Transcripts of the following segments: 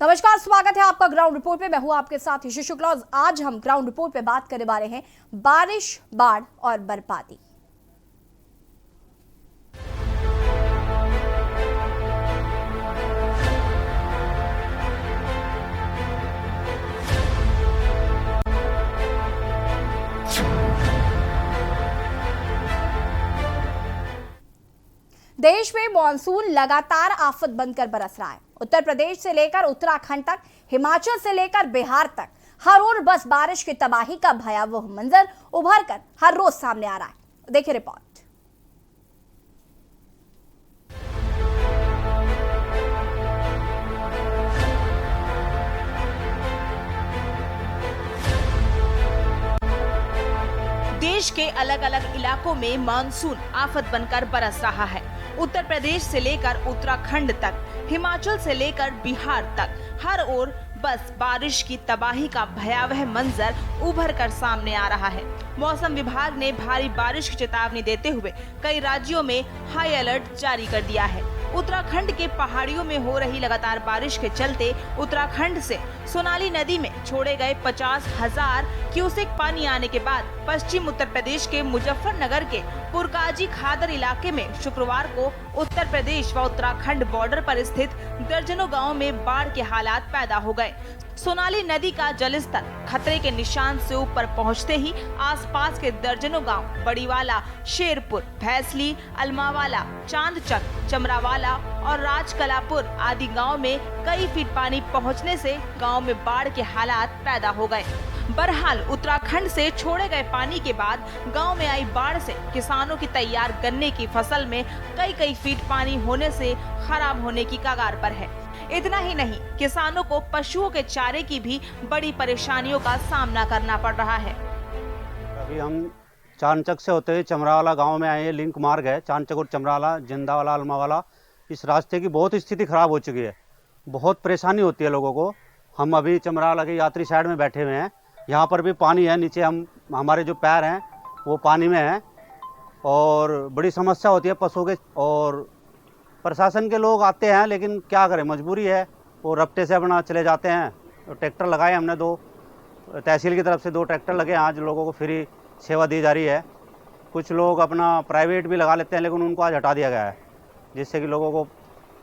नमस्कार, स्वागत है आपका ग्राउंड रिपोर्ट पे। मैं हूं आपके साथ यशु शुक्ला। आज हम ग्राउंड रिपोर्ट पे बात करने वाले हैं बारिश, बाढ़ और बर्बादी। देश में मॉनसून लगातार आफत बनकर बरस रहा है। उत्तर प्रदेश से लेकर उत्तराखंड तक, हिमाचल से लेकर बिहार तक हर ओर बस बारिश की तबाही का भयावह मंजर उभर कर हर रोज सामने आ रहा है। देखिए रिपोर्ट। देश के अलग अलग इलाकों में मानसून आफत बनकर बरस रहा है। उत्तर प्रदेश से लेकर उत्तराखंड तक, हिमाचल से लेकर बिहार तक हर ओर बस बारिश की तबाही का भयावह मंजर उभर कर सामने आ रहा है। मौसम विभाग ने भारी बारिश की चेतावनी देते हुए कई राज्यों में हाई अलर्ट जारी कर दिया है। उत्तराखंड के पहाड़ियों में हो रही लगातार बारिश के चलते उत्तराखंड से सोनाली नदी में छोड़े गए 50,000 क्यूसेक पानी आने के बाद पश्चिम उत्तर प्रदेश के मुजफ्फरनगर के पुरकाजी खादर इलाके में शुक्रवार को उत्तर प्रदेश व उत्तराखंड बॉर्डर पर स्थित दर्जनों गांवों में बाढ़ के हालात पैदा हो गए। सोनाली नदी का जलस्तर खतरे के निशान से ऊपर पहुंचते ही आसपास के दर्जनों गांव बड़ीवाला, शेरपुर, भैंसली, अलमावाला, चांदचक, चमरावाला और राजकलापुर आदि गांव में कई फीट पानी पहुंचने से गांव में बाढ़ के हालात पैदा हो गए। बहरहाल उत्तराखंड से छोड़े गए पानी के बाद गांव में आई बाढ़ से किसानों की तैयार गन्ने की फसल में कई फीट पानी होने से खराब होने की कगार पर है। इतना ही नहीं, किसानों को पशुओं के चारे की भी बड़ी परेशानियों का सामना करना पड़ रहा है। अभी हम चांदचक से होते हुए चमरावाला गांव में आए हैं। लिंक मार्ग है चांदचक और चमरावाला, जिंदावाला, अलमावाला। इस रास्ते की बहुत स्थिति खराब हो चुकी है, बहुत परेशानी होती है लोगों को। हम अभी चमरावाला के यात्री साइड में बैठे हुए हैं। यहाँ पर भी पानी है, नीचे हमारे जो पैर हैं वो पानी में हैं और बड़ी समस्या होती है पशुओं के। और प्रशासन के लोग आते हैं, लेकिन क्या करें, मजबूरी है। वो रफ्ते से अपना चले जाते हैं। तो ट्रैक्टर लगाए हमने, 2 तहसील की तरफ से 2 ट्रैक्टर लगे। आज लोगों को फ्री सेवा दी जा रही है। कुछ लोग अपना प्राइवेट भी लगा लेते हैं, लेकिन उनको आज हटा दिया गया है, जिससे कि लोगों को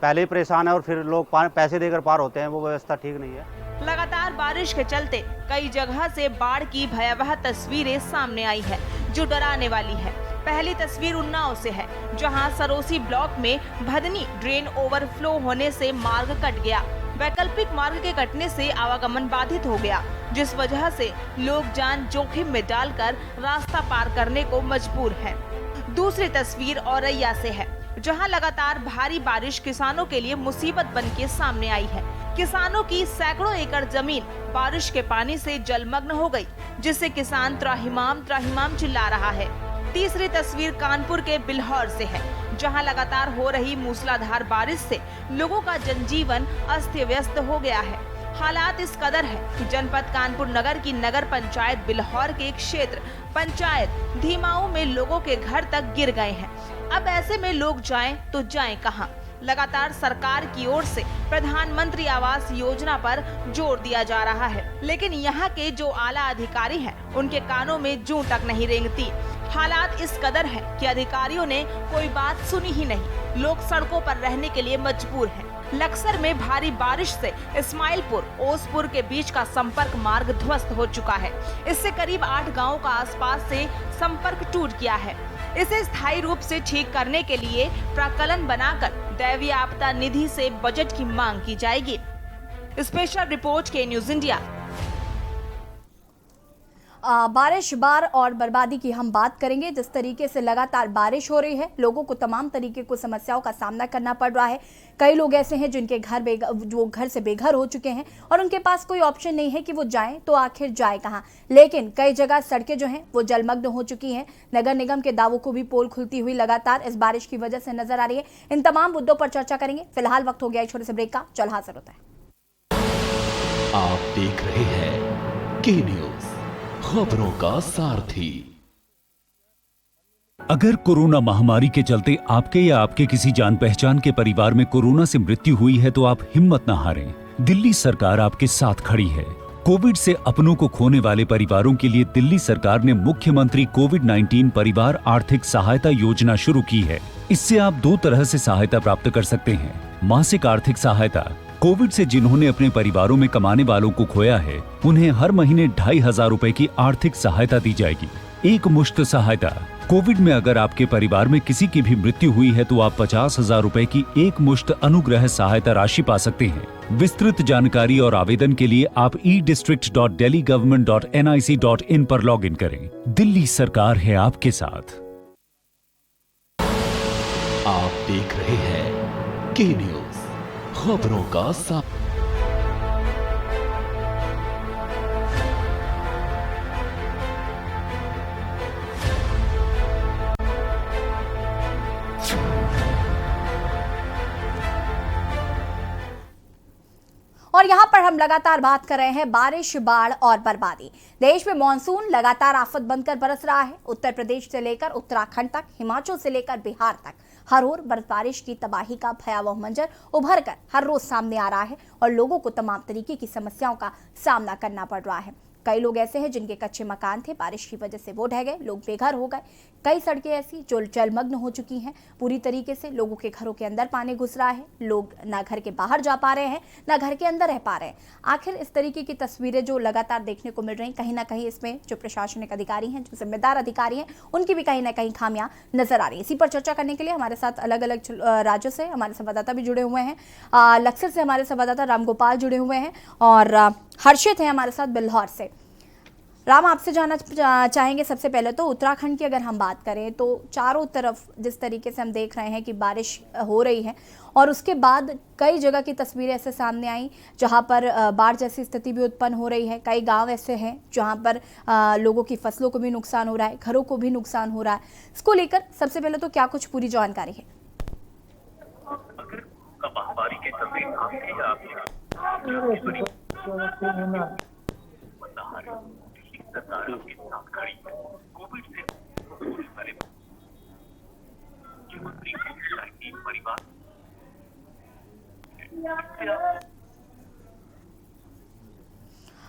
पहले ही परेशान है और फिर लोग पैसे देकर पार होते हैं। वो व्यवस्था ठीक नहीं है। लगातार बारिश के चलते कई जगह से बाढ़ की भयावह तस्वीरें सामने आई है, जो डराने वाली है। पहली तस्वीर उन्नाव से है, जहां सरोसी ब्लॉक में भदनी ड्रेन ओवरफ्लो होने से मार्ग कट गया। वैकल्पिक मार्ग के कटने से आवागमन बाधित हो गया, जिस वजह से लोग जान जोखिम में डालकर रास्ता पार करने को मजबूर हैं। दूसरी तस्वीर औरैया से है, जहां लगातार भारी बारिश किसानों के लिए मुसीबत बन के सामने आई है। किसानों की सैकड़ों एकड़ जमीन बारिश के पानी से जलमग्न हो गई, जिससे किसान त्राहिमाम चिल्ला रहा है। तीसरी तस्वीर कानपुर के बिल्हौर से है, जहां लगातार हो रही मूसलाधार बारिश से लोगों का जनजीवन अस्त व्यस्त हो गया है। हालात इस कदर है कि जनपद कानपुर नगर की नगर पंचायत बिल्हौर के क्षेत्र पंचायत धीमाऊ में लोगों के घर तक गिर गए हैं। अब ऐसे में लोग जाएं तो जाएं कहां? लगातार सरकार की ओर से प्रधानमंत्री आवास योजना पर जोर दिया जा रहा है, लेकिन यहाँ के जो आला अधिकारी हैं, उनके कानों में जूं तक नहीं रेंगती। हालात इस कदर है कि अधिकारियों ने कोई बात सुनी ही नहीं। लोग सड़कों पर रहने के लिए मजबूर हैं। लक्सर में भारी बारिश से इस्माइलपुर ओसपुर के बीच का संपर्क मार्ग ध्वस्त हो चुका है। इससे करीब 8 गांवों का आसपास से संपर्क टूट गया है। इसे स्थायी रूप से ठीक करने के लिए प्राक्कलन बनाकर दैवीय आपदा निधि से बजट की मांग की जाएगी। स्पेशल रिपोर्ट के न्यूज इंडिया। बारिश, बाढ़ और बर्बादी की हम बात करेंगे। जिस तरीके से लगातार बारिश हो रही है, लोगों को तमाम तरीके को समस्याओं का सामना करना पड़ रहा है। कई लोग ऐसे हैं जिनके जो घर से बेघर हो चुके हैं और उनके पास कोई ऑप्शन नहीं है कि वो जाएं, तो आखिर जाए कहां। लेकिन कई जगह सड़कें जो हैं वो जलमग्न हो चुकी हैं। नगर निगम के दावों को भी पोल खुलती हुई लगातार इस बारिश की वजह से नजर आ रही है। इन तमाम मुद्दों पर चर्चा करेंगे। फिलहाल वक्त हो गया छोटे से ब्रेक का। चल हाजिर होता है। आप देख रहे हैं के न्यूज, खबरों का सारथी। अगर कोरोना महामारी के चलते आपके या आपके किसी जान पहचान के परिवार में कोरोना से मृत्यु हुई है तो आप हिम्मत न हारें। दिल्ली सरकार आपके साथ खड़ी है। कोविड से अपनों को खोने वाले परिवारों के लिए दिल्ली सरकार ने मुख्यमंत्री कोविड-19 परिवार आर्थिक सहायता योजना शुरू की है। इससे आप 2 तरह से सहायता प्राप्त कर सकते हैं। मासिक आर्थिक सहायता। कोविड से जिन्होंने अपने परिवारों में कमाने वालों को खोया है, उन्हें हर महीने 2,500 रुपए की आर्थिक सहायता दी जाएगी। एक मुश्त सहायता। कोविड में अगर आपके परिवार में किसी की भी मृत्यु हुई है तो आप 50,000 रुपए की एक मुश्त अनुग्रह सहायता राशि पा सकते हैं। विस्तृत जानकारी और आवेदन के लिए आप e-district.delhigovernment.nic.in पर लॉगिन करें। दिल्ली सरकार है आपके साथ। आप देख रहे हैं के न्यूज, खबरों का साथ। और यहाँ पर हम लगातार बात कर रहे हैं बारिश, बाढ़ और बर्बादी। देश में मानसून लगातार आफत बनकर बरस रहा है। उत्तर प्रदेश से लेकर उत्तराखंड तक, हिमाचल से लेकर बिहार तक हर ओर बर्फबारिश की तबाही का भयावह मंजर उभर कर हर रोज सामने आ रहा है और लोगों को तमाम तरीके की समस्याओं का सामना करना पड़ रहा है। कई लोग ऐसे हैं जिनके कच्चे मकान थे, बारिश की वजह से वो ढह गए, लोग बेघर हो गए। कई सड़कें ऐसी जो जलमग्न हो चुकी हैं पूरी तरीके से, लोगों के घरों के अंदर पानी घुस रहा है, लोग ना घर के बाहर जा पा रहे हैं ना घर के अंदर रह पा रहे हैं। आखिर इस तरीके की तस्वीरें जो लगातार देखने को मिल रही, कहीं ना कहीं इसमें जो प्रशासनिक अधिकारी हैं, जो जिम्मेदार अधिकारी हैं, उनकी भी कहीं ना कहीं खामियां नजर आ रही है। इसी पर चर्चा करने के लिए हमारे साथ अलग अलग राज्यों से हमारे संवाददाता भी जुड़े हुए हैं। लक्सर से हमारे संवाददाता रामगोपाल जुड़े हुए हैं और हर्षित है हमारे साथ बिल्हौर से। राम, आपसे जानना चाहेंगे सबसे पहले तो उत्तराखंड की अगर हम बात करें तो चारों तरफ जिस तरीके से हम देख रहे हैं कि बारिश हो रही है और उसके बाद कई जगह की तस्वीरें ऐसे सामने आई जहां पर बाढ़ जैसी स्थिति भी उत्पन्न हो रही है। कई गांव ऐसे हैं जहां पर लोगों की फसलों को भी नुकसान हो रहा है, घरों को भी नुकसान हो रहा है। इसको लेकर सबसे पहले तो क्या कुछ पूरी जानकारी है?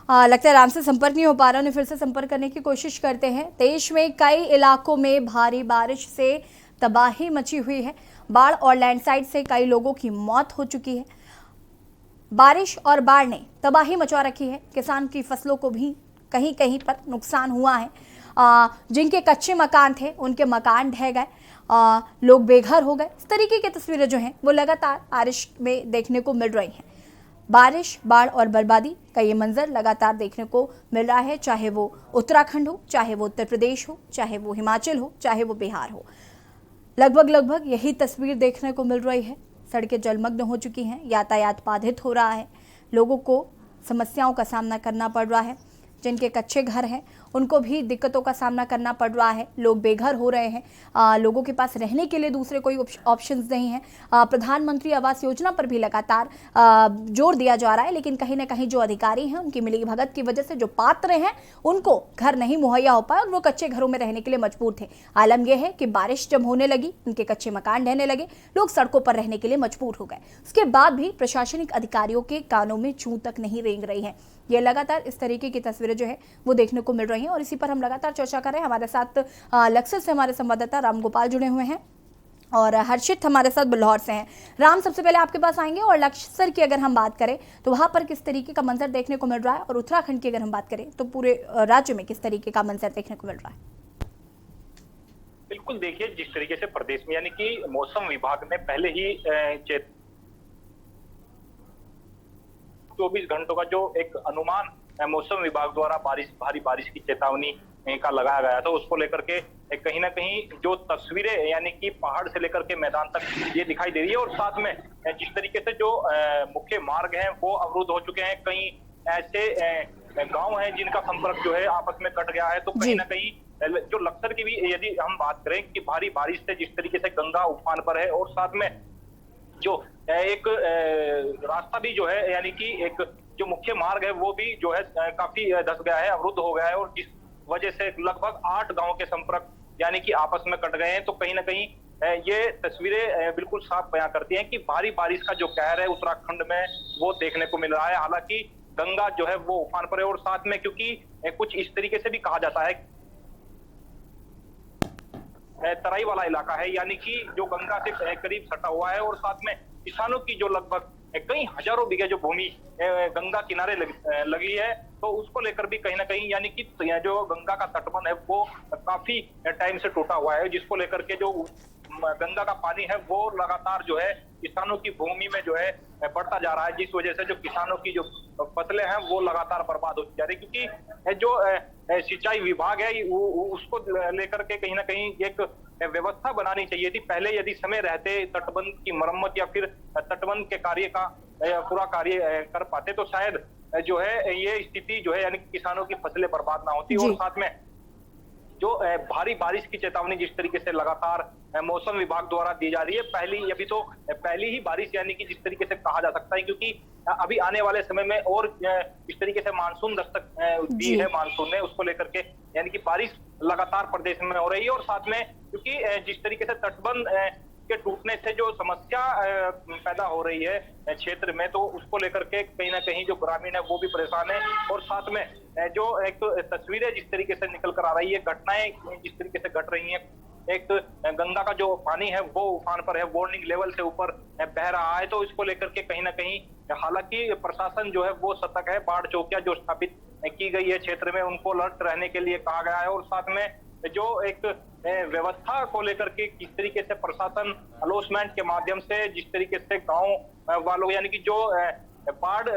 लगता है राम से संपर्क नहीं हो पा रहा, उन्हें फिर से संपर्क करने की कोशिश करते हैं। देश में कई इलाकों में भारी बारिश से तबाही मची हुई है। बाढ़ और लैंडस्लाइड से कई लोगों की मौत हो चुकी है। बारिश और बाढ़ ने तबाही मचा रखी है। किसान की फसलों को भी कहीं कहीं पर नुकसान हुआ है। जिनके कच्चे मकान थे उनके मकान ढह गए, लोग बेघर हो गए। इस तरीके की तस्वीरें जो हैं वो लगातार बारिश में देखने को मिल रही हैं। बारिश, बाढ़ और बर्बादी का ये मंजर लगातार देखने को मिल रहा है, चाहे वो उत्तराखंड हो, चाहे वो उत्तर प्रदेश हो, चाहे वो हिमाचल हो, चाहे वो बिहार हो। लगभग यही तस्वीर देखने को मिल रही है। सड़कें जलमग्न हो चुकी हैं, यातायात बाधित हो रहा है, लोगों को समस्याओं का सामना करना पड़ रहा है। जिनके कच्चे घर हैं उनको भी दिक्कतों का सामना करना पड़ रहा है, लोग बेघर हो रहे हैं। लोगों के पास रहने के लिए दूसरे कोई ऑप्शंस नहीं है। प्रधानमंत्री आवास योजना पर भी लगातार जोर दिया जा रहा है, लेकिन कहीं ना कहीं जो अधिकारी हैं उनकी मिलीभगत की वजह से जो पात्र हैं उनको घर नहीं मुहैया हो पाया और वो कच्चे घरों में रहने के लिए मजबूर थे। आलम यह है कि बारिश जब होने लगी, उनके कच्चे मकान ढहने लगे, लोग सड़कों पर रहने के लिए मजबूर हो गए। उसके बाद भी प्रशासनिक अधिकारियों के कानों में जूं तक नहीं रेंग रही है। ये लगातार इस तरीके की तस्वीरें जो है वो देखने को मिल रही हैं और इसी पर हम लगातार चर्चा कर रहे हैं। हमारे साथ लक्सर से हमारे संवाददाता रामगोपाल जुड़े हुए हैं और हर्षित हमारे साथ बिल्हौर से हैं। राम, सबसे पहले आपके पास आएंगे और लक्सर की अगर हम बात करें तो वहां पर किस तरीके का मंजर देखने को मिल रहा है और उत्तराखंड की अगर हम बात करें तो पूरे राज्य में किस तरीके का मंजर देखने को मिल रहा है? बिल्कुल, देखिए जिस तरीके से प्रदेश में यानी कि मौसम विभाग ने पहले ही 24 घंटों का जो एक अनुमान मौसम विभाग द्वारा भारी बारिश की चेतावनी का लगाया गया था, उसको लेकर के कहीं ना कहीं जो तस्वीरें यानी कि पहाड़ से लेकर के मैदान तक ये दिखाई दे रही है और साथ में जिस तरीके से जो मुख्य मार्ग हैं वो अवरुद्ध हो चुके हैं। कहीं ऐसे गांव हैं जिनका संपर्क जो है आपस में कट गया है। तो कहीं ना कहीं जो लक्सर की भी यदि हम बात करें कि भारी बारिश से जिस तरीके से गंगा उफान पर है और साथ में जो एक रास्ता भी जो है यानी कि एक जो मुख्य मार्ग है वो भी जो है काफी धंस गया है, अवरुद्ध हो गया है और जिस वजह से लगभग 8 गांवों के संपर्क यानी कि आपस में कट गए हैं। तो कहीं ना कहीं ये तस्वीरें बिल्कुल साफ बयां करती हैं कि भारी बारिश का जो कहर है उत्तराखंड में वो देखने को मिल रहा है। हालांकि गंगा जो है वो उफान पर है और साथ में क्योंकि कुछ इस तरीके से भी कहा जाता है तराई वाला इलाका है, यानी कि जो गंगा से करीब सटा हुआ है और साथ में किसानों की जो लगभग कई हजारों बीघे जो भूमि गंगा किनारे लगी है, तो उसको लेकर भी कहीं ना कहीं यानी कि जो गंगा का तटबंध है वो काफी टाइम से टूटा हुआ है, जिसको लेकर के जो गंगा का पानी है वो लगातार जो है किसानों की भूमि में जो है बढ़ता जा रहा है, जिस वजह से जो किसानों की जो फसलें हैं वो लगातार बर्बाद होती जा रही है। क्योंकि जो सिंचाई विभाग है उसको लेकर के कहीं ना कहीं एक व्यवस्था बनानी चाहिए थी। पहले यदि समय रहते तटबंध की मरम्मत या फिर तटबंध के कार्य का पूरा कार्य कर पाते तो शायद जो है ये स्थिति जो है यानी किसानों की फसलें बर्बाद ना होती। और साथ में जो भारी बारिश की चेतावनी जिस तरीके से लगातार मौसम विभाग द्वारा दी जा रही है, पहली ही बारिश यानी कि जिस तरीके से कहा जा सकता है, क्योंकि अभी आने वाले समय में और इस तरीके से मानसून दस्तक दी है मानसून ने, उसको लेकर के यानी कि बारिश लगातार प्रदेश में हो रही है। और साथ में क्योंकि जिस तरीके से तटबंध के टूटने से जो समस्या पैदा हो रही है क्षेत्र में, तो उसको लेकर के कहीं ना कहीं जो ग्रामीण है वो भी परेशान है। और साथ में जो एक तस्वीरें जिस तरीके से निकल कर आ रही है, घटनाएं जिस तरीके से घट रही हैं, एक गंगा का जो पानी है वो उफान पर है, वार्निंग लेवल से ऊपर बह रहा है, तो इसको लेकर के कहीं ना कहीं हालांकि प्रशासन जो है वो सतर्क है। बाढ़ चौकियां जो स्थापित की गई है क्षेत्र में उनको अलर्ट रहने के लिए कहा गया है। और साथ में जो एक व्यवस्था को लेकर के किस तरीके से प्रशासन अलॉटमेंट के माध्यम से जिस तरीके से गांव वालों यानी कि जो बाढ़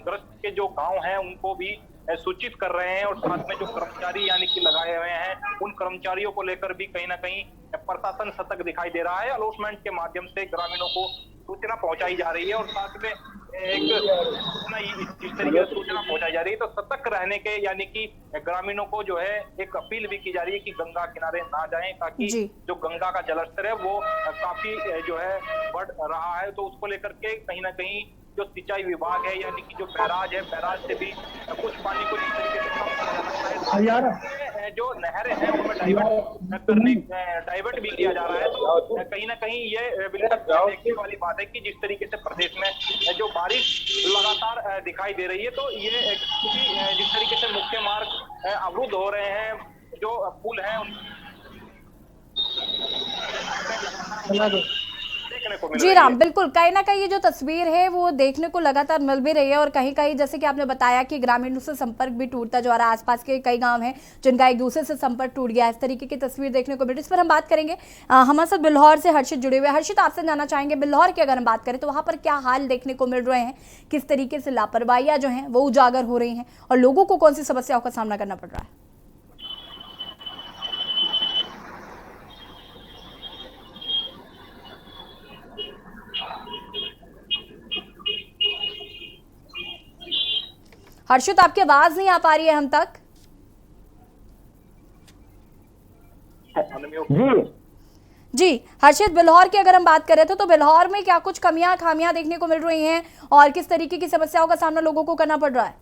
ग्रस्त के जो गांव हैं उनको भी सूचित कर रहे हैं, और साथ में जो कर्मचारी यानी कि लगाए हुए हैं उन कर्मचारियों को लेकर भी कहीं ना कहीं प्रशासन सतर्क दिखाई दे रहा है। अलॉटमेंट के माध्यम से ग्रामीणों को सूचना पहुंचाई जा रही है और साथ में एक जिस तरीके से सूचना पहुंचाई जा रही है, तो सतर्क रहने के यानी कि ग्रामीणों को जो है एक अपील भी की जा रही है कि गंगा किनारे ना जाएं, ताकि जो गंगा का जलस्तर है वो काफी जो है बढ़ रहा है। तो उसको लेकर के कहीं ना कहीं जो सिंचाई विभाग है यानी कि जो बैराज है, बैराज से भी कुछ पानी को जिस तरीके से कम किया जा सकता है, जो नहरें हैं उनमें डाइवर्ट भी किया जा रहा है। तो कहीं ना कहीं ये बिल्कुल देखने वाली बात है कि जिस तरीके से प्रदेश में जो बारिश लगातार दिखाई दे रही है, तो ये जिस तरीके से मुख्य मार्ग अवरुद्ध हो रहे हैं, जो पुल है जी राम, बिल्कुल कहीं ना कहीं ये जो तस्वीर है वो देखने को लगातार मिल भी रही है। और कहीं कहीं जैसे कि आपने बताया कि ग्रामीणों से संपर्क भी टूटता जा रहा है, आसपास के कई गांव हैं जिनका एक दूसरे से संपर्क टूट गया, इस तरीके की तस्वीर देखने को मिल रही है। इस पर हम बात करेंगे, हमारे साथ बिल्हौर से हर्षित जुड़े हुए। हर्षित, आपसे जानना चाहेंगे बिल्हौर की अगर हम बात करें तो वहाँ पर क्या हाल देखने को मिल रहे हैं, किस तरीके से लापरवाहियाँ जो हैं वो उजागर हो रही हैं और लोगों को कौन सी समस्याओं का सामना करना पड़ रहा है? हर्षित, आपकी आवाज नहीं आ पा रही है हम तक। जी हर्षित, बिल्हौर की अगर हम बात करें तो बिल्हौर में क्या कुछ खामियां देखने को मिल रही हैं और किस तरीके की समस्याओं का सामना लोगों को करना पड़ रहा है?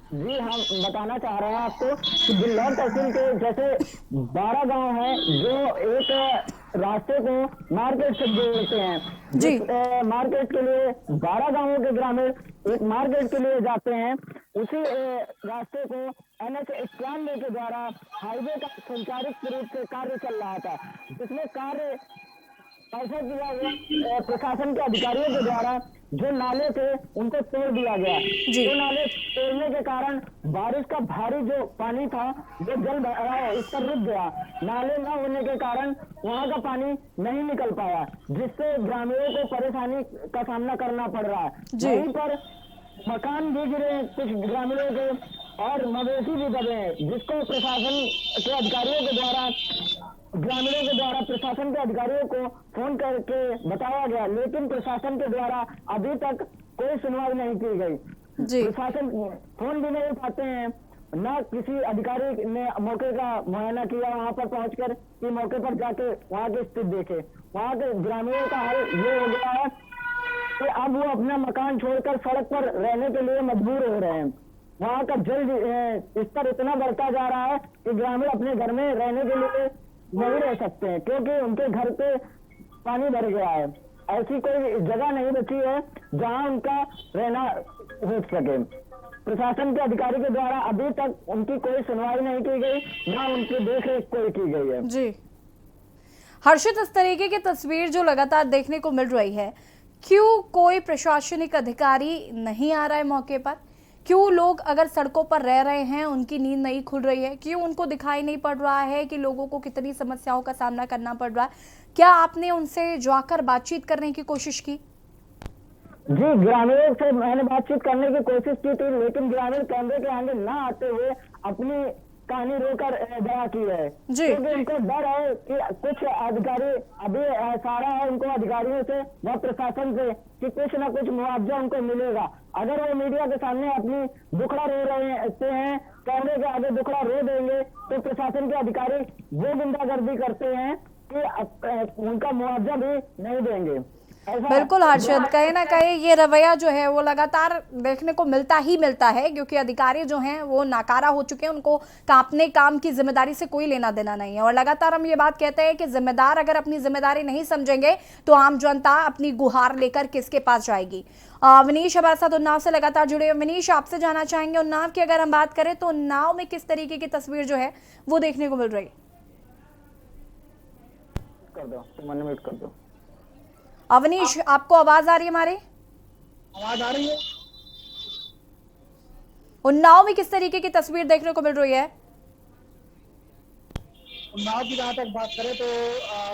जी, हम बताना चाह रहे हैं आपको कि बिल्हौर तहसील के जैसे 12 गांव हैं जो एक रास्ते को मार्केट से जोड़ते हैं। जी, मार्केट के लिए 12 गांवों के ग्रामीण एक मार्केट के लिए जाते हैं। उसी रास्ते को NH 91 के द्वारा हाईवे का संचालित रूप से कार्य चल रहा था, जिसमें कार्य ऐसा किया गया प्रशासन के अधिकारियों के द्वारा, जो नाले थे उनको तोड़ दिया गया। जो नाले तोड़ने के कारण बारिश का भारी जो पानी था वो जल इस पर रुक गया। नाले न होने के कारण वहां का पानी नहीं निकल पाया, जिससे ग्रामीणों को परेशानी का सामना करना पड़ रहा है। वहीं पर मकान भी गिरे कुछ ग्रामीणों के और मवेशी भी दबे हैं, जिसको प्रशासन के अधिकारियों के द्वारा ग्रामीणों के द्वारा प्रशासन के अधिकारियों को फोन करके बताया गया, लेकिन प्रशासन के द्वारा अभी तक कोई सुनवाई नहीं की गई। प्रशासन फोन भी नहीं उठाते हैं, न किसी अधिकारी ने मौके का मुआयना किया वहां पर पहुंचकर कि मौके पर जाके वहां की स्थिति देखे। वहां के ग्रामीणों का हाल ये हो गया है कि अब वो अपना मकान छोड़कर सड़क पर रहने के लिए मजबूर हो रहे हैं। वहां का जल स्तर इतना बढ़ता जा रहा है कि ग्रामीण अपने घर में रहने के लिए नहीं रह सकते हैं, क्योंकि उनके घर पे पानी भर गया है। ऐसी कोई जगह नहीं बची है जहां उनका रहना हो सके। प्रशासन के अधिकारी के द्वारा अभी तक उनकी कोई सुनवाई नहीं की गई, ना उनकी देखरेख कोई की गई है। जी हर्षित, इस तरीके की तस्वीर जो लगातार देखने को मिल रही है, क्यों कोई प्रशासनिक अधिकारी नहीं आ रहा है मौके पर? क्यों लोग अगर सड़कों पर रह रहे हैं उनकी नींद नहीं खुल रही है? क्यों उनको दिखाई नहीं पड़ रहा है कि लोगों को कितनी समस्याओं का सामना करना पड़ रहा है? क्या आपने उनसे जाकर बातचीत करने की कोशिश की? जी, ग्रामीणों से मैंने बातचीत करने की कोशिश की थी, लेकिन ग्रामीण कैमरे के आगे न आते हुए अपनी कहानी रोकर दया की है, क्योंकि उनको डर है कि कुछ अधिकारी अभी सारा है उनको अधिकारियों से व प्रशासन से कि कुछ न कुछ मुआवजा उनको मिलेगा। अगर वो मीडिया के सामने अपनी दुखड़ा रो रहे हैं, कैमरे के आगे दुखड़ा रो देंगे, तो प्रशासन के अधिकारी वो गुंडागर्दी करते हैं कि उनका मुआवजा भी नहीं देंगे। बिल्कुल हर्षद, कहीं ना कहीं ये रवैया जो है वो लगातार देखने को मिलता है, क्योंकि अधिकारी जो हैं वो नाकारा हो चुके हैं। उनको अपने काम की जिम्मेदारी से कोई लेना देना नहीं है, और लगातार हम ये बात कहते हैं कि जिम्मेदार अगर अपनी जिम्मेदारी नहीं समझेंगे तो आम जनता अपनी गुहार लेकर किसके पास जाएगी। विनीश हमारे साथ उन्नाव से लगातार जुड़े हुए। विनीश, आपसे जानना चाहेंगे उन्नाव की अगर हम बात करें तो उन्नाव में किस तरीके की तस्वीर जो है वो देखने को मिल रही है? कर दो। अवनीश, आपको आवाज आ रही है? हमारी आवाज आ रही है? उन्नाव में किस तरीके की तस्वीर देखने को मिल रही है? उन्नाव की जहाँ तक बात करें तो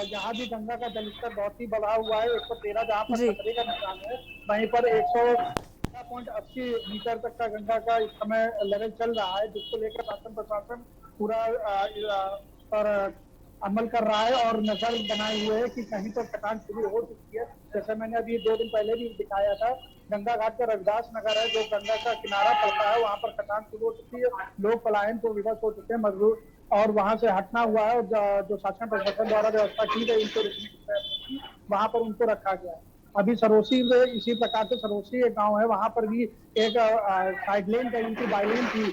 यहाँ भी गंगा का जलस्तर बहुत ही बढ़ा हुआ है। 113 जहाँ पर खतरे का निशान है, वहीं पर 100.80 मीटर तक का गंगा का इस समय लेवल चल रहा है, जिसको लेकर शासन प्रशासन पूरा पर अमल कर रहा है और नजर बनाए हुए है कि कहीं पर कटान शुरू हो चुकी है। जैसे मैंने अभी 2 दिन पहले भी दिखाया था, गंगा घाट का रविदास नगर है जो गंगा का किनारा पड़ता है, वहाँ पर कटान शुरू हो चुकी है। लोग पलायन को विवश हो चुके हैं, मजदूर, और वहाँ से हटना हुआ है। जो शासन प्रशासन द्वारा व्यवस्था की गई उनको वहाँ पर उनको रखा गया है। अभी सरोसी में इसी प्रकार से सरोसी एक गाँव है, वहाँ पर भी एक साइड लेन का इनकी बाइलेन थी,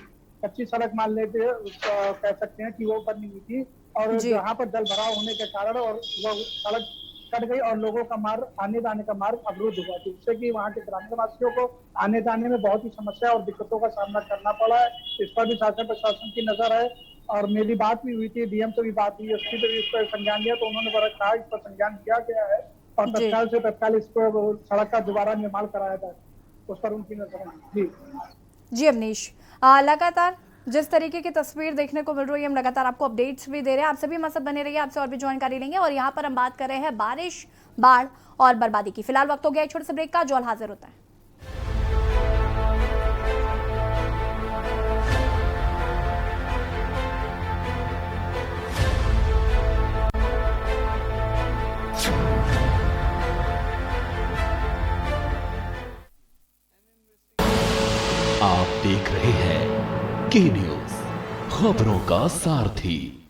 कच्ची सड़क मान लेते कह सकते हैं कि वो बनी हुई थी, और जहाँ पर जल भराव होने के कारण और वो सड़क कट गई और लोगों का मार्ग आने जाने का मार्ग अवरुद्ध हुआ, जिससे कि वहाँ के ग्रामीण वासियों को आने जाने में बहुत ही समस्या और दिक्कतों का सामना करना पड़ा है। इस पर भी शासन प्रशासन की नजर है, और मेरी बात भी हुई थी, डीएम से भी बात हुई, एसपी से भी इस पर संज्ञान लिया, तो उन्होंने बड़ा कहा इस पर संज्ञान किया गया है और तत्काल इस पर सड़क का दोबारा निर्माण कराया जाए, उस पर उनकी नजर है। जी अवनीश, लगातार जिस तरीके की तस्वीर देखने को मिल रही है, हम लगातार आपको अपडेट्स भी दे रहे हैं। आप सभी हमारे साथ बने रहिए, आपसे और भी जानकारी लेंगे। और यहाँ पर हम बात कर रहे हैं बारिश, बाढ़ और बर्बादी की। फिलहाल वक्त हो गया एक छोटे से ब्रेक का, जो हाजिर होता है। आप देख रहे हैं के न्यूज, खबरों का सारथी।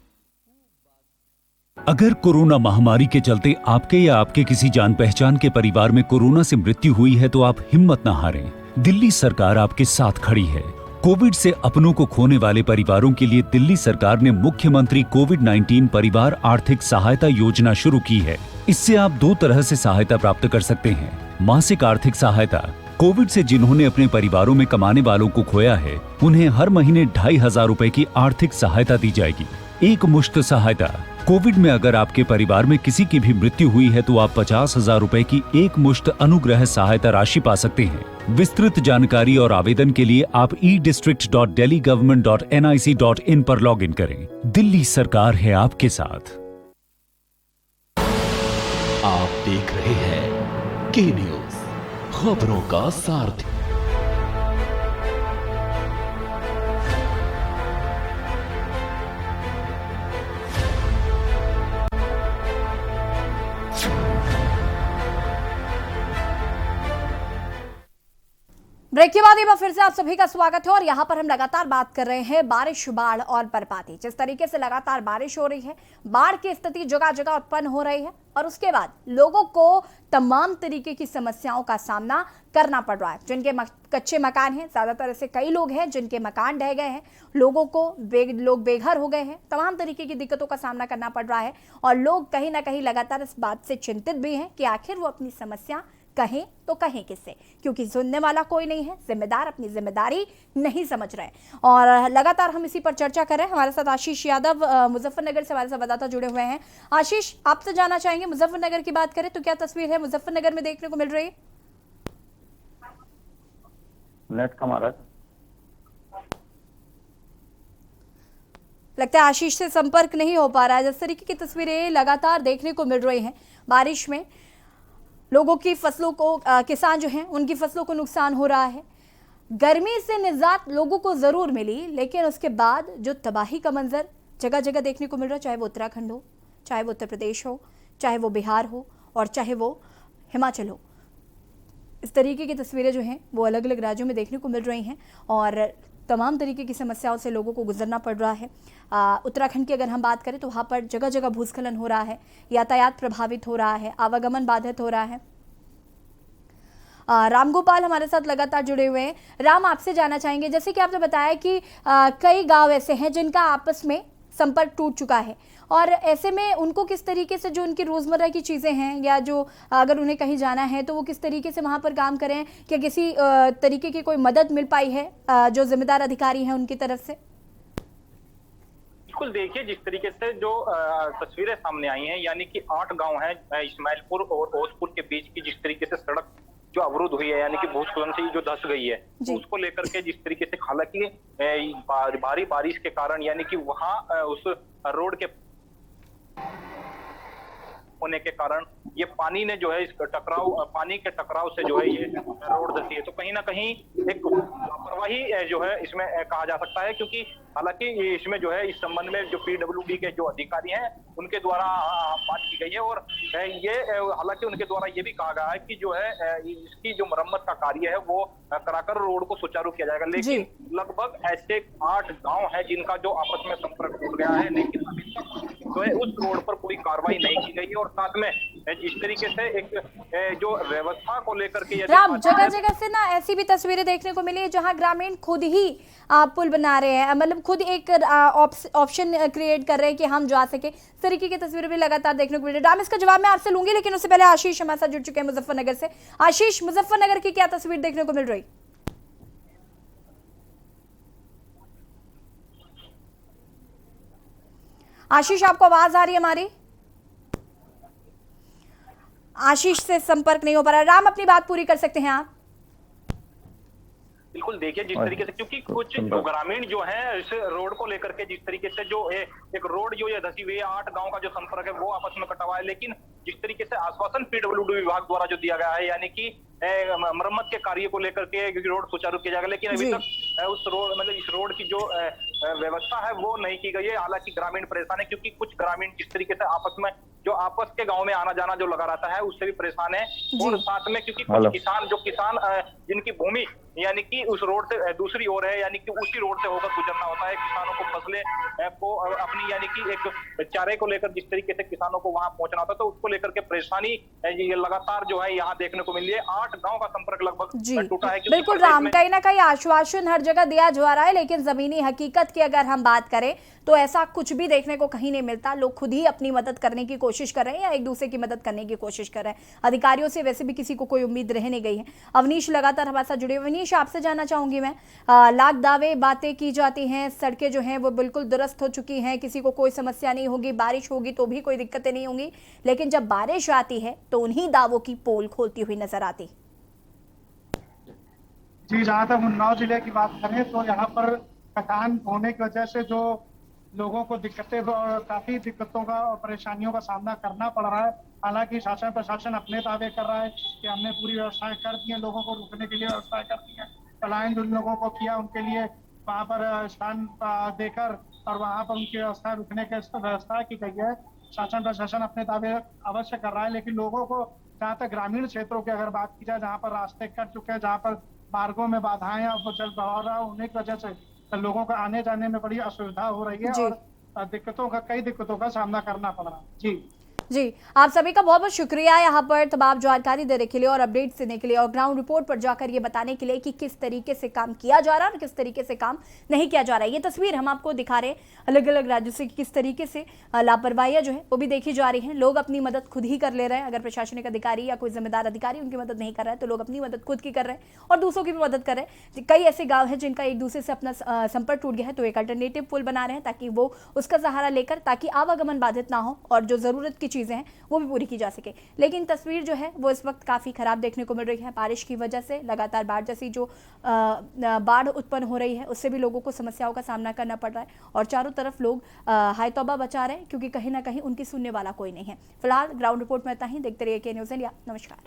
अगर कोरोना महामारी के चलते आपके या आपके किसी जान पहचान के परिवार में कोरोना से मृत्यु हुई है तो आप हिम्मत न हारें। दिल्ली सरकार आपके साथ खड़ी है। कोविड से अपनों को खोने वाले परिवारों के लिए दिल्ली सरकार ने मुख्यमंत्री कोविड-19 परिवार आर्थिक सहायता योजना शुरू की है। इससे आप 2 तरह से सहायता प्राप्त कर सकते हैं। मासिक आर्थिक सहायता, कोविड से जिन्होंने अपने परिवारों में कमाने वालों को खोया है उन्हें हर महीने 2,500 रुपए की आर्थिक सहायता दी जाएगी। एक मुश्त सहायता, कोविड में अगर आपके परिवार में किसी की भी मृत्यु हुई है तो आप 50,000 रुपए की एक मुश्त अनुग्रह सहायता राशि पा सकते हैं। विस्तृत जानकारी और आवेदन के लिए आप e-district.delhigovernment.nic.in पर लॉगिन करें। दिल्ली सरकार है आपके साथ। आप देख रहे हैं के न्यूज, खबरों का सारथी। ब्रेक के बाद एक बार फिर से आप सभी का स्वागत है और यहाँ पर हम लगातार बात कर रहे हैं बारिश, बाढ़ और बर्बादी। जिस तरीके से लगातार बारिश हो रही है, बाढ़ की स्थिति जगह जगह उत्पन्न हो रही है और उसके बाद लोगों को तमाम तरीके की समस्याओं का सामना करना पड़ रहा है। जिनके कच्चे मकान हैं, ज्यादातर ऐसे कई लोग हैं जिनके मकान ढह गए हैं, लोगों को लोग बेघर हो गए हैं, तमाम तरीके की दिक्कतों का सामना करना पड़ रहा है और लोग कहीं ना कहीं लगातार इस बात से चिंतित भी हैं कि आखिर वो अपनी समस्या कहें तो कहें किससे, क्योंकि सुनने वाला कोई नहीं है, जिम्मेदार अपनी जिम्मेदारी नहीं समझ रहे हैं। और लगातार हम इसी पर चर्चा कर रहे हैं। हमारे साथ आशीष यादव मुजफ्फरनगर से हमारे संवाददाता जुड़े हुए हैं। आशीष, आपसे जानना चाहेंगे, मुजफ्फरनगर की बात करें तो क्या तस्वीर है मुजफ्फरनगर में देखने को मिल रही है? नेट का मारा लगता है आशीष से संपर्क नहीं हो पा रहा है। जिस तरीके की तस्वीरें लगातार देखने को मिल रही हैं, बारिश में लोगों की फसलों को, किसान जो हैं उनकी फसलों को नुकसान हो रहा है। गर्मी से निजात लोगों को ज़रूर मिली, लेकिन उसके बाद जो तबाही का मंजर जगह जगह देखने को मिल रहा है, चाहे वो उत्तराखंड हो, चाहे वो उत्तर प्रदेश हो, चाहे वो बिहार हो और चाहे वो हिमाचल हो, इस तरीके की तस्वीरें जो हैं वो अलग अलग राज्यों में देखने को मिल रही हैं और तमाम तरीके की समस्याओं से लोगों को गुजरना पड़ रहा है। उत्तराखंड की अगर हम बात करें तो वहाँ पर जगह जगह भूस्खलन हो रहा है, यातायात प्रभावित हो रहा है, आवागमन बाधित हो रहा है। रामगोपाल हमारे साथ लगातार जुड़े हुए हैं। राम, आपसे जानना चाहेंगे, जैसे कि आपने बताया कि कई गांव ऐसे हैं जिनका आपस में संपर्क टूट चुका है और ऐसे में उनको किस तरीके से जो उनकी रोज़मर्रा की चीज़ें हैं या जो अगर उन्हें कहीं जाना है तो वो किस तरीके से वहाँ पर काम करें, क्या किसी तरीके की कोई मदद मिल पाई है जो जिम्मेदार अधिकारी हैं उनकी तरफ से? बिल्कुल, देखिए जिस तरीके से जो तस्वीरें सामने आई हैं, यानी कि 8 गांव हैं इस्माइलपुर और ओसपुर के बीच की, जिस तरीके से सड़क जो अवरुद्ध हुई है, यानी कि भूस्खलन से जो धंस गई है, तो उसको लेकर के जिस तरीके से, हालांकि भारी बारिश के कारण यानी कि वहां उस रोड के होने के कारण ये पानी ने जो है इस पानी के टकराव से जो है ये रोड धंसी है। तो कहीं ना कहीं एक लापरवाही जो है इसमें कहा जा सकता है, क्योंकि हालांकि इसमें जो है इस संबंध में जो पीडब्ल्यूडी के जो अधिकारी हैं उनके द्वारा बात की गई है और ये हालांकि उनके द्वारा ये भी कहा गया है कि जो है इसकी जो मरम्मत का कार्य है वो कराकर रोड को सुचारू किया जाएगा। लेकिन लगभग ऐसे 8 गांव है जिनका जो आपस में संपर्क टूट गया है, लेकिन अभी तक जो है उस रोड पर कोई कार्रवाई नहीं की गई है और साथ में जिस तरीके से एक जो व्यवस्था को लेकर के राम, जगह जगह से ना ऐसी भी तस्वीरें देखने को मिली है जहां ग्रामीण खुद ही पुल बना रहे हैं, मतलब खुद एक ऑप्शन क्रिएट कर रहे हैं कि हम जा सके। इस तरीके की तस्वीरें भी लगातार देखने को मिल रही है। राम, इसका जवाब मैं आपसे लूंगी, लेकिन उससे पहले आशीष हमारे साथ जुड़ चुके हैं मुजफ्फरनगर से। आशीष, मुजफ्फरनगर की क्या तस्वीर देखने को मिल रही? आशीष, आपको आवाज आ रही है हमारी? आशीष से संपर्क नहीं हो पा रहा। राम, अपनी बात पूरी कर सकते हैं आप? बिल्कुल, देखिए जिस तरीके से, क्योंकि कुछ जो ग्रामीण जो है इस रोड को लेकर के जिस तरीके से जो एक रोड जो ये धसी हुई है, 8 गांव का जो संपर्क है वो आपस में कटा हुआ है, लेकिन जिस तरीके से आश्वासन पीडब्ल्यूडी विभाग द्वारा जो दिया गया है, यानी कि मरम्मत के कार्य को लेकर के रोड सुचारू किया जाएगा, लेकिन अभी तक उस रोड मतलब इस रोड की जो व्यवस्था है वो नहीं की गई है। हालांकि ग्रामीण परेशान है, क्योंकि कुछ ग्रामीण जिस तरीके से आपस में जो आपस के गांव में आना जाना जो लगा रहता है उससे भी परेशान है और साथ में क्योंकि कुछ किसान जिनकी भूमि यानी कि उस रोड से दूसरी ओर है, यानी कि उसी रोड से होकर गुजरना होता है। किसानों को फसलें को अपनी यानी कि एक चारे को लेकर जिस तरीके से किसानों को वहां पहुंचना होता है, तो उसको लेकर के परेशानी ये लगातार जो है यहाँ देखने को मिल रही है। 8 गांव का संपर्क लगभग टूटा है। बिल्कुल राम, कहीं ना कहीं आश्वासन हर जगह दिया जा रहा है, लेकिन जमीनी हकीकत की अगर हम बात करें तो ऐसा कुछ भी देखने को कहीं नहीं मिलता। लोग खुद ही अपनी मदद करने की कोशिश कर रहे हैं या एक दूसरे की मदद करने की कोशिश कर रहे हैं। अधिकारियों से वैसे भी किसी को कोई उम्मीद रह नहीं गई है। अवनीश लगातार हमारे साथ जुड़े। अवनीश, आपसे जानना चाहूंगी मैं, लाख दावे बातें की जाती हैं, सड़कें जो हैं वो बिल्कुल दुरुस्त हो चुकी हैं, किसी को कोई समस्या नहीं होगी, बारिश होगी तो भी कोई दिक्कतें नहीं होंगी, लेकिन जब बारिश आती है तो उन्हीं दावों की पोल खोलती हुई नजर आती। जी, जहाँ तक उन्नाव जिले की बात करें तो यहाँ पर कटान होने की वजह से जो लोगों को काफी दिक्कतों का और परेशानियों का सामना करना पड़ रहा है। हालांकि शासन प्रशासन अपने दावे कर रहा है कि हमने पूरी व्यवस्थाएं कर दी हैं, लोगों को रुकने के लिए व्यवस्थाएं कर दी हैं, पलायन जिन लोगों को किया उनके लिए वहाँ पर स्थान देकर और वहाँ पर उनकी व्यवस्था रुकने की व्यवस्था की गई है। शासन प्रशासन अपने दावे अवश्य कर रहा है, लेकिन लोगों को जहाँ तक ग्रामीण क्षेत्रों की अगर बात की जाए, जहाँ पर रास्ते कट चुके हैं, जहाँ पर मार्गों में बाधाएं और जल बहा रहा है, उन्हीं की वजह से लोगों को आने जाने में बड़ी असुविधा हो रही है और कई दिक्कतों का सामना करना पड़ रहा है। जी, आप सभी का बहुत बहुत शुक्रिया यहाँ पर तमाम जानकारी देने के लिए और अपडेट देने के लिए और ग्राउंड रिपोर्ट पर जाकर ये बताने के लिए कि किस तरीके से काम किया जा रहा है और किस तरीके से काम नहीं किया जा रहा है। ये तस्वीर हम आपको दिखा रहे हैं अलग अलग राज्यों से किस तरीके से लापरवाहियां जो है वो भी देखी जा रही हैं। लोग अपनी मदद खुद ही कर ले रहे हैं। अगर प्रशासनिक अधिकारी या कोई जिम्मेदार अधिकारी उनकी मदद नहीं कर रहा है तो लोग अपनी मदद खुद की कर रहे हैं और दूसरों की भी मदद कर रहे हैं। कई ऐसे गाँव हैं जिनका एक दूसरे से अपना संपर्क टूट गया है तो एक अल्टरनेटिव पुल बना रहे हैं ताकि वो उसका सहारा लेकर ताकि आवागमन बाधित ना हो और जो जरूरत की चीजें हैं वो भी पूरी की जा सके। लेकिन तस्वीर जो है वो इस वक्त काफ़ी ख़राब देखने को मिल रही है। बारिश की वजह से लगातार बाढ़ जैसी जो बाढ़ उत्पन्न हो रही है उससे भी लोगों को समस्याओं का सामना करना पड़ रहा है और चारों तरफ लोग हाय तौबा बचा रहे हैं क्योंकि कहीं ना कहीं उनकी सुनने वाला कोई नहीं है। फिलहाल ग्राउंड रिपोर्ट में इतना ही। देखते रहिए के न्यूज़ इंडिया। नमस्कार।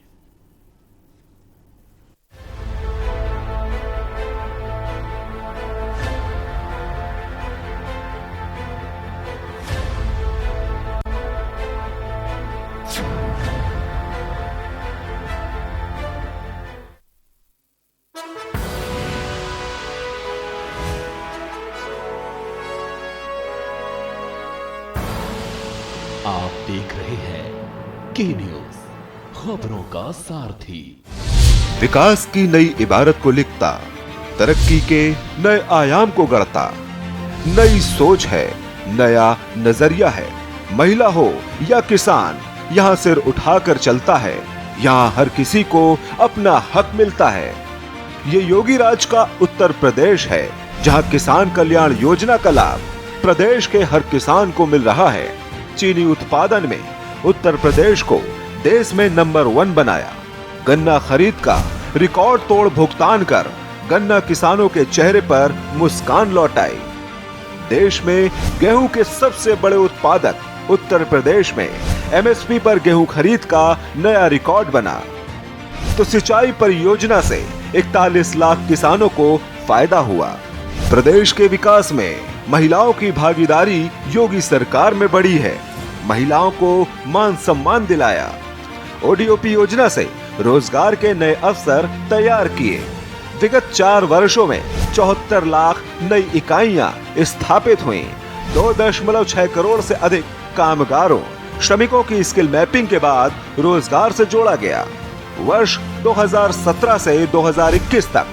आप देख रहे हैं के न्यूज, खबरों का सारथी। विकास की नई इबारत को लिखता, तरक्की के नए आयाम को गढ़ता। नई सोच है, नया नजरिया है। महिला हो या किसान, यहाँ सिर उठाकर चलता है। यहाँ हर किसी को अपना हक मिलता है। ये योगी राज का उत्तर प्रदेश है, जहाँ किसान कल्याण योजना का लाभ प्रदेश के हर किसान को मिल रहा है। चीनी उत्पादन में उत्तर प्रदेश को देश में नंबर 1 बनाया। गन्ना खरीद का रिकॉर्ड तोड़ भुगतान कर गन्ना किसानों के चेहरे पर मुस्कान लौटाई। देश में गेहूं के सबसे बड़े उत्पादक उत्तर प्रदेश में एमएसपी पर गेहूं खरीद का नया रिकॉर्ड बना। तो सिंचाई परियोजना से 41 लाख किसानों को फायदा हुआ। प्रदेश के विकास में महिलाओं की भागीदारी योगी सरकार में बढ़ी है। महिलाओं को मान सम्मान दिलाया। ओडीओपी योजना से रोजगार के नए अवसर तैयार किए। विगत 4 वर्षों में 74 लाख नई इकाइयां स्थापित हुई। 2.6 करोड़ से अधिक कामगारों, श्रमिकों की स्किल मैपिंग के बाद रोजगार से जोड़ा गया। वर्ष 2017 से 2021 तक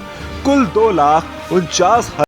कुल 2,49,000